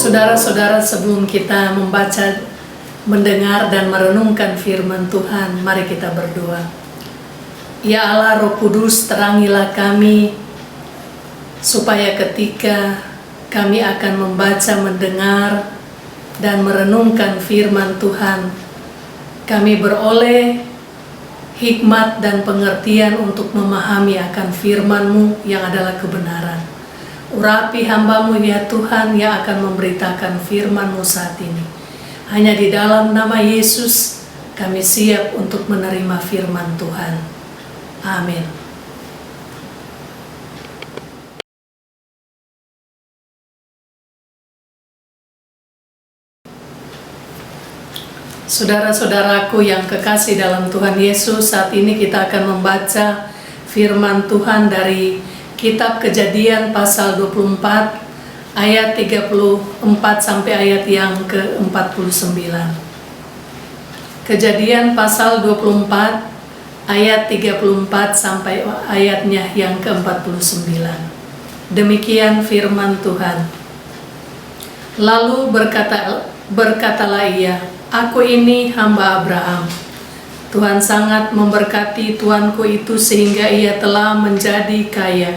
Saudara-saudara, sebelum kita membaca, mendengar dan merenungkan firman Tuhan, mari kita berdoa. Ya Allah, Roh Kudus, terangilah kami supaya ketika kami akan membaca, mendengar dan merenungkan firman Tuhan, kami beroleh hikmat dan pengertian untuk memahami akan firman-Mu yang adalah kebenaran. Urapi hamba-Mu ya Tuhan yang akan memberitakan firman-Mu saat ini. Hanya di dalam nama Yesus kami siap untuk menerima firman Tuhan. Amin. Saudara-saudaraku yang kekasih dalam Tuhan Yesus, saat ini kita akan membaca firman Tuhan dari Kitab Kejadian pasal 24 ayat 34 sampai ayat yang ke-49. Kejadian pasal 24 ayat 34 sampai ayatnya yang ke-49. Demikian firman Tuhan. Lalu berkatalah ia, "Aku ini hamba Abraham. Tuhan sangat memberkati tuanku itu sehingga ia telah menjadi kaya.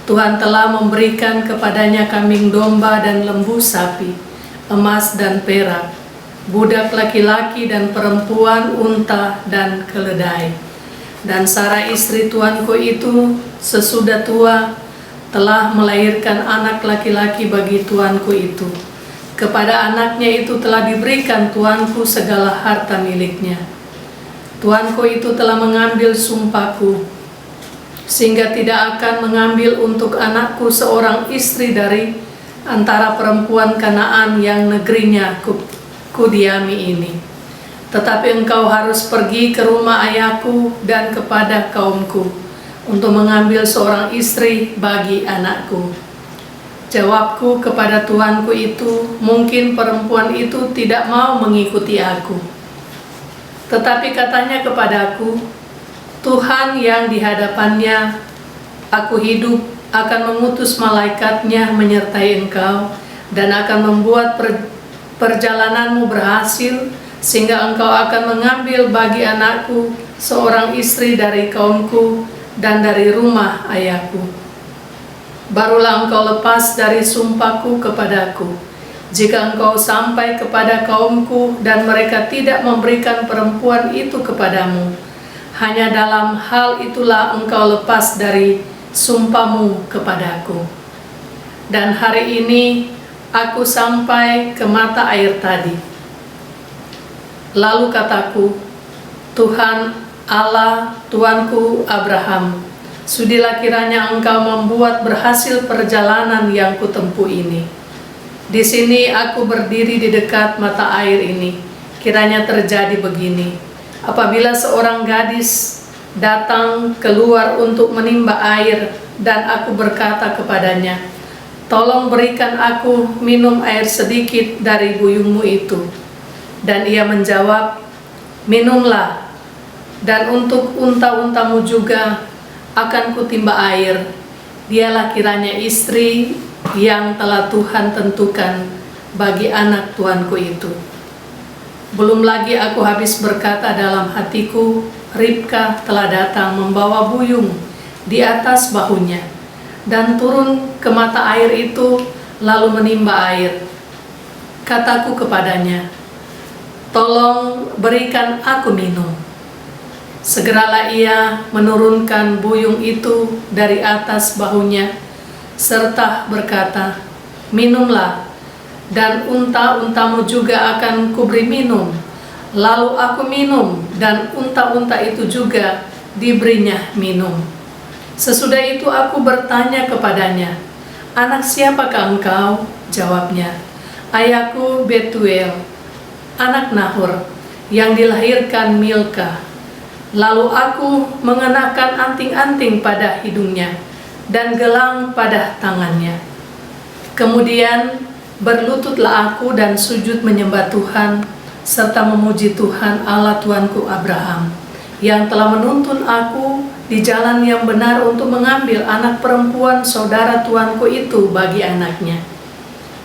Tuhan telah memberikan kepadanya kambing domba dan lembu sapi, emas dan perak, budak laki-laki dan perempuan, unta dan keledai. Dan Sarah istri tuanku itu sesudah tua telah melahirkan anak laki-laki bagi tuanku itu. Kepada anaknya itu telah diberikan tuanku segala harta miliknya. Tuanku itu telah mengambil sumpahku, sehingga tidak akan mengambil untuk anakku seorang istri dari antara perempuan Kanaan yang negerinya kudiami ini. Tetapi engkau harus pergi ke rumah ayahku dan kepada kaumku untuk mengambil seorang istri bagi anakku." Jawabku kepada tuanku itu, "Mungkin perempuan itu tidak mau mengikuti aku." Tetapi katanya kepadaku, "Tuhan yang di hadapannya aku hidup akan mengutus malaikatnya menyertai engkau dan akan membuat perjalananmu berhasil, sehingga engkau akan mengambil bagi anakku seorang istri dari kaumku dan dari rumah ayahku. Barulah engkau lepas dari sumpahku kepadaku. Jika engkau sampai kepada kaumku dan mereka tidak memberikan perempuan itu kepadamu, hanya dalam hal itulah engkau lepas dari sumpahmu kepadaku. Dan hari ini aku sampai ke mata air tadi. Lalu kataku, Tuhan Allah tuanku Abraham, sudilah kiranya engkau membuat berhasil perjalanan yang kutempuh ini. Di sini aku berdiri di dekat mata air ini. Kiranya terjadi begini. Apabila seorang gadis datang keluar untuk menimba air dan aku berkata kepadanya, tolong berikan aku minum air sedikit dari buyungmu itu. Dan ia menjawab, minumlah. Dan untuk unta-untamu juga akan kutimba air. Dialah kiranya istri yang telah Tuhan tentukan bagi anak tuanku itu. Belum lagi aku habis berkata dalam hatiku, Ribka telah datang membawa buyung di atas bahunya dan turun ke mata air itu lalu menimba air. Kataku kepadanya, tolong berikan aku minum. Segeralah ia menurunkan buyung itu dari atas bahunya serta berkata, minumlah, dan unta-untamu juga akan kuberi minum. Lalu aku minum, dan unta-unta itu juga diberinya minum. Sesudah itu aku bertanya kepadanya, anak siapakah engkau? Jawabnya, ayahku Betuel, anak Nahor, yang dilahirkan Milka. Lalu aku mengenakan anting-anting pada hidungnya dan gelang pada tangannya. Kemudian berlututlah aku dan sujud menyembah Tuhan serta memuji Tuhan Allah tuanku Abraham yang telah menuntun aku di jalan yang benar untuk mengambil anak perempuan saudara tuanku itu bagi anaknya.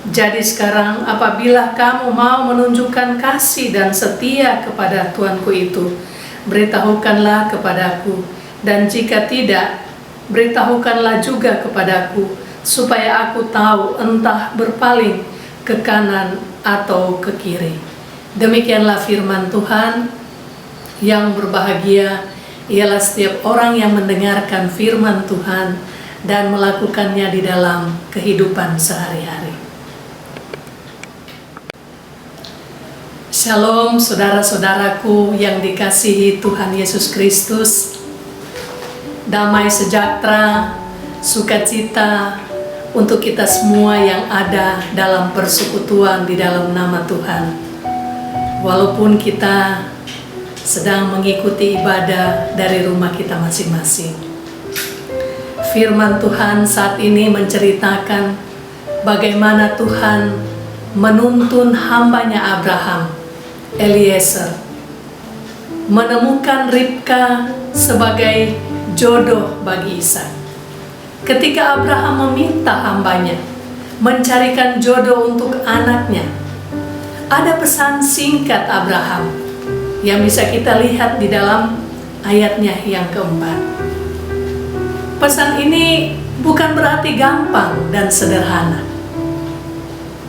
Jadi sekarang apabila kamu mau menunjukkan kasih dan setia kepada tuanku itu, beritahukanlah kepadaku, dan jika tidak, beritahukanlah juga kepadaku, supaya aku tahu entah berpaling ke kanan atau ke kiri. Demikianlah firman Tuhan. Yang berbahagia ialah setiap orang yang mendengarkan firman Tuhan dan melakukannya di dalam kehidupan sehari-hari. Shalom saudara-saudaraku yang dikasihi Tuhan Yesus Kristus. Damai sejahtera, sukacita untuk kita semua yang ada dalam persekutuan di dalam nama Tuhan. Walaupun kita sedang mengikuti ibadah dari rumah kita masing-masing. Firman Tuhan saat ini menceritakan bagaimana Tuhan menuntun hambanya Abraham, Eliezer, menemukan Ribka sebagai jodoh bagi Ishak. Ketika Abraham meminta hambanya mencarikan jodoh untuk anaknya, ada pesan singkat Abraham yang bisa kita lihat di dalam ayatnya yang keempat. Pesan ini bukan berarti gampang dan sederhana.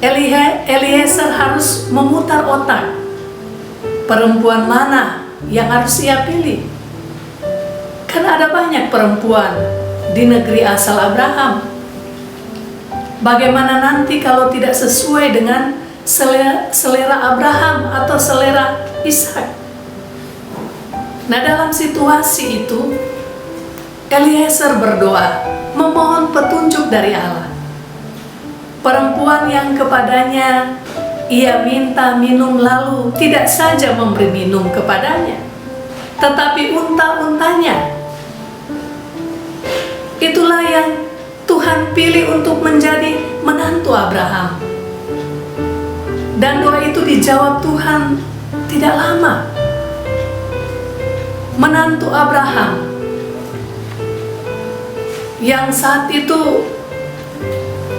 Eliezer harus memutar otak. Perempuan mana yang harus ia pilih? Kan ada banyak perempuan di negeri asal Abraham. Bagaimana nanti kalau tidak sesuai dengan selera Abraham atau selera Ishak? Nah, dalam situasi itu Eliezer berdoa, memohon petunjuk dari Allah. Perempuan yang kepadanya ia minta minum lalu tidak saja memberi minum kepadanya, tetapi unta-untanya. Itulah yang Tuhan pilih untuk menjadi menantu Abraham. Dan doa itu dijawab Tuhan tidak lama. Menantu Abraham yang saat itu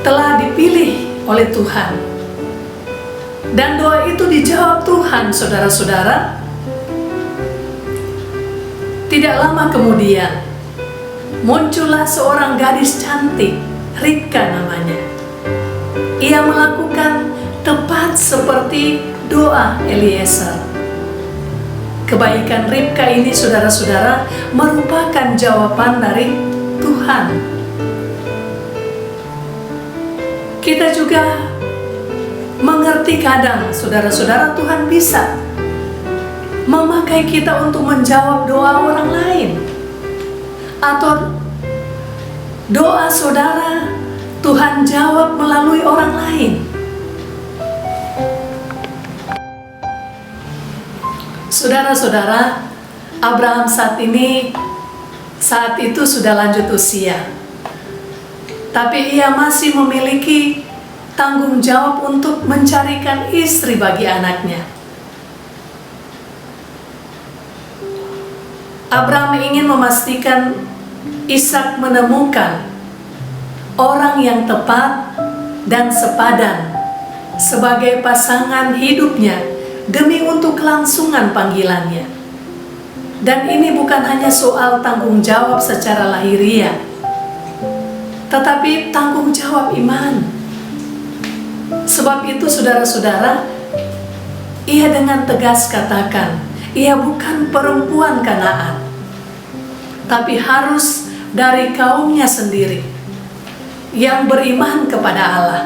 telah dipilih oleh Tuhan, dan doa itu dijawab Tuhan, saudara-saudara. Tidak lama kemudian muncullah seorang gadis cantik, Ribka namanya. Ia melakukan tepat seperti doa Eliezer. Kebaikan Ribka ini, saudara-saudara, merupakan jawaban dari Tuhan. Kita juga mengerti kadang, saudara-saudara, Tuhan bisa memakai kita untuk menjawab doa orang lain, atau doa saudara Tuhan jawab melalui orang lain. Saudara-saudara, Abraham saat itu sudah lanjut usia, tapi ia masih memiliki tanggung jawab untuk mencarikan istri bagi anaknya. Abraham ingin memastikan Ishak menemukan orang yang tepat dan sepadan sebagai pasangan hidupnya demi untuk kelangsungan panggilannya. Dan ini bukan hanya soal tanggung jawab secara lahiriah, tetapi tanggung jawab iman. Sebab itu, saudara-saudara, ia dengan tegas katakan, ia bukan perempuan Kanaan, tapi harus dari kaumnya sendiri yang beriman kepada Allah.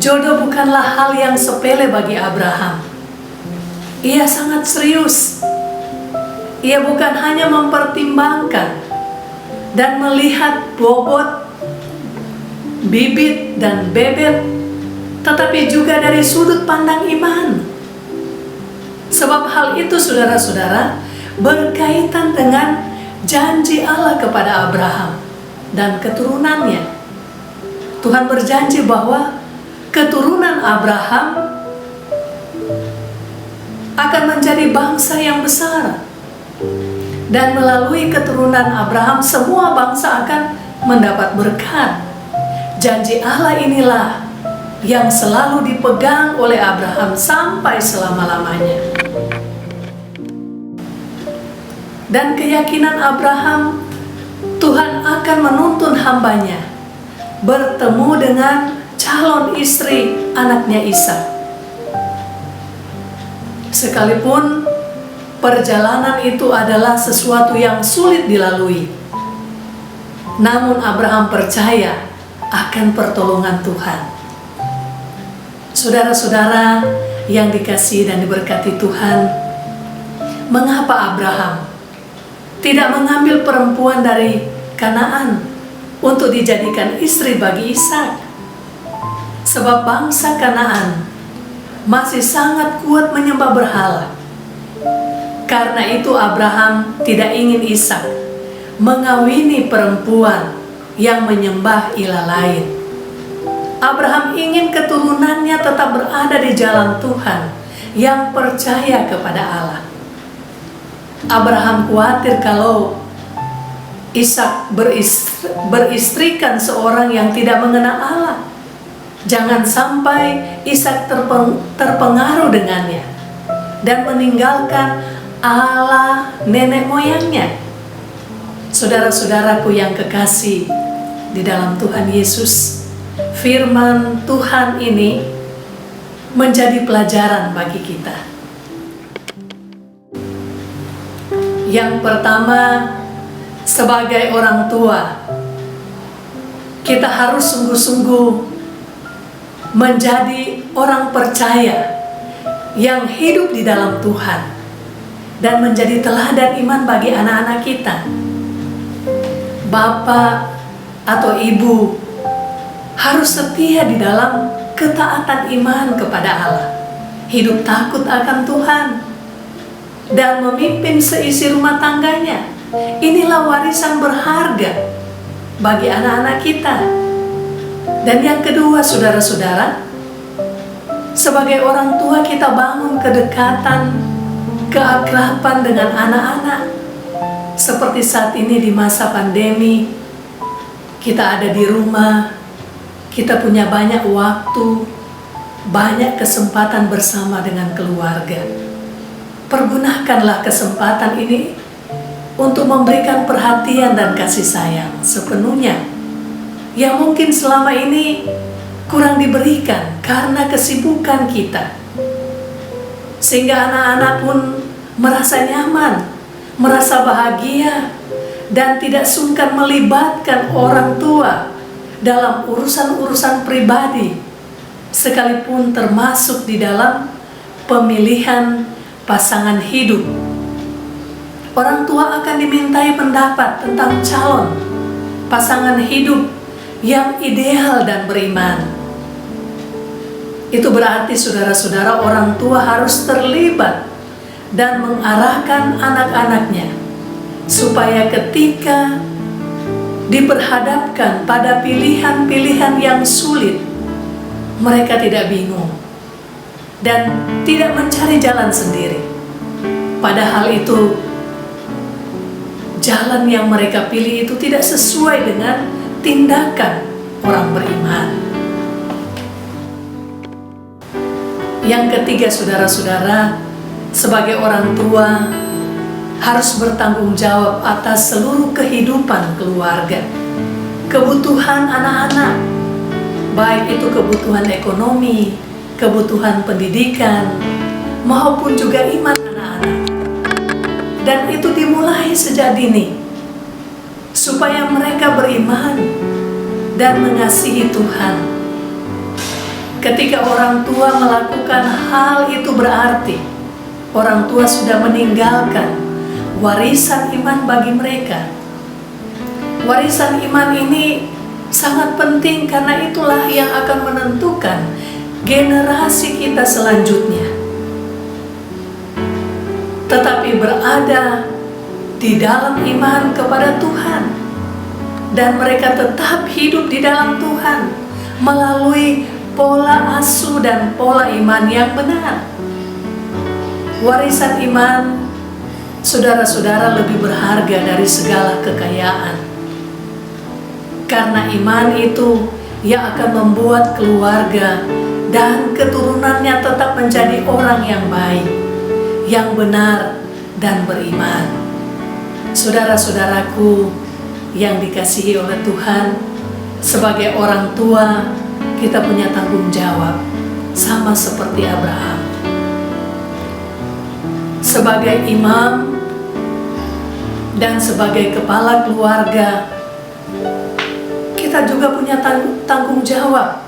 Jodoh bukanlah hal yang sepele bagi Abraham. Ia sangat serius. Ia bukan hanya mempertimbangkan dan melihat bobot, bibit, dan bebet, tetapi juga dari sudut pandang iman. Sebab hal itu, saudara-saudara, berkaitan dengan janji Allah kepada Abraham dan keturunannya. Tuhan berjanji bahwa keturunan Abraham akan menjadi bangsa yang besar, dan melalui keturunan Abraham semua bangsa akan mendapat berkat. Janji Allah inilah yang selalu dipegang oleh Abraham sampai selama-lamanya. Dan keyakinan Abraham, Tuhan akan menuntun hambanya bertemu dengan calon istri anaknya Ishak. Sekalipun perjalanan itu adalah sesuatu yang sulit dilalui, namun Abraham percaya akan pertolongan Tuhan. Saudara-saudara yang dikasihi dan diberkati Tuhan, mengapa Abraham tidak mengambil perempuan dari Kanaan untuk dijadikan istri bagi Ishak? Sebab bangsa Kanaan masih sangat kuat menyembah berhala. Karena itu Abraham tidak ingin Ishak mengawini perempuan yang menyembah ilah lain. Abraham ingin keturunannya tetap berada di jalan Tuhan yang percaya kepada Allah. Abraham khawatir kalau Ishak beristrikan seorang yang tidak mengenal Allah. Jangan sampai Ishak terpengaruh dengannya dan meninggalkan Allah nenek moyangnya. Saudara-saudaraku yang kekasih di dalam Tuhan Yesus, firman Tuhan ini menjadi pelajaran bagi kita. Yang pertama, sebagai orang tua, kita harus sungguh-sungguh menjadi orang percaya yang hidup di dalam Tuhan dan menjadi teladan iman bagi anak-anak kita. Bapak atau ibu harus setia di dalam ketaatan iman kepada Allah, hidup takut akan Tuhan, dan memimpin seisi rumah tangganya. Inilah warisan berharga bagi anak-anak kita. Dan yang kedua, saudara-saudara, sebagai orang tua kita bangun kedekatan, keakraban dengan anak-anak. Seperti saat ini di masa pandemi, kita ada di rumah, kita punya banyak waktu, banyak kesempatan bersama dengan keluarga. Pergunakanlah kesempatan ini untuk memberikan perhatian dan kasih sayang sepenuhnya yang mungkin selama ini kurang diberikan karena kesibukan kita. Sehingga anak-anak pun merasa nyaman, merasa bahagia, dan tidak sungkan melibatkan orang tua dalam urusan-urusan pribadi, sekalipun termasuk di dalam pemilihan pasangan hidup. Orang tua akan dimintai pendapat tentang calon pasangan hidup yang ideal dan beriman. Itu berarti saudara-saudara, orang tua harus terlibat dan mengarahkan anak-anaknya supaya ketika diperhadapkan pada pilihan-pilihan yang sulit, mereka tidak bingung dan tidak mencari jalan sendiri. Padahal itu jalan yang mereka pilih itu tidak sesuai dengan tindakan orang beriman. Yang ketiga, saudara-saudara, sebagai orang tua harus bertanggung jawab atas seluruh kehidupan keluarga, kebutuhan anak-anak, baik itu kebutuhan ekonomi, kebutuhan pendidikan, maupun juga iman anak-anak. Dan itu dimulai sejak dini, supaya mereka beriman dan mengasihi Tuhan. Ketika orang tua melakukan hal itu, berarti orang tua sudah meninggalkan warisan iman bagi mereka. Warisan iman ini sangat penting karena itulah yang akan menentukan generasi kita selanjutnya. Tetapi berada di dalam iman kepada Tuhan, dan mereka tetap hidup di dalam Tuhan melalui pola asuh dan pola iman yang benar. Warisan iman, saudara-saudara, lebih berharga dari segala kekayaan. Karena iman itu yang akan membuat keluarga dan keturunannya tetap menjadi orang yang baik, yang benar dan beriman. Saudara-saudaraku yang dikasihi oleh Tuhan, sebagai orang tua kita punya tanggung jawab sama seperti Abraham. Sebagai imam dan sebagai kepala keluarga, kita juga punya tanggung jawab.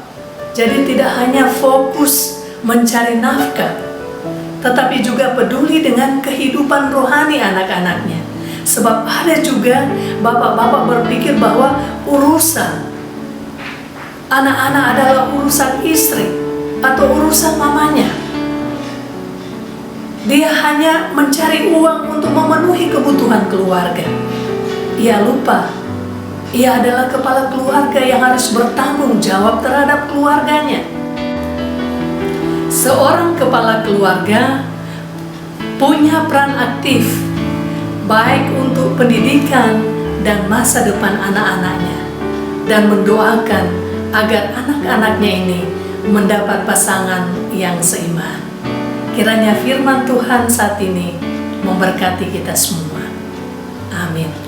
Jadi tidak hanya fokus mencari nafkah, tetapi juga peduli dengan kehidupan rohani anak-anaknya. Sebab ada juga bapak-bapak berpikir bahwa urusan anak-anak adalah urusan istri atau urusan mamanya. Dia hanya mencari uang untuk memenuhi kebutuhan keluarga. Ia lupa, ia adalah kepala keluarga yang harus bertanggung jawab terhadap keluarganya. Seorang kepala keluarga punya peran aktif, baik untuk pendidikan dan masa depan anak-anaknya, dan mendoakan agar anak-anaknya ini mendapat pasangan yang seiman. Kiranya firman Tuhan saat ini memberkati kita semua. Amin.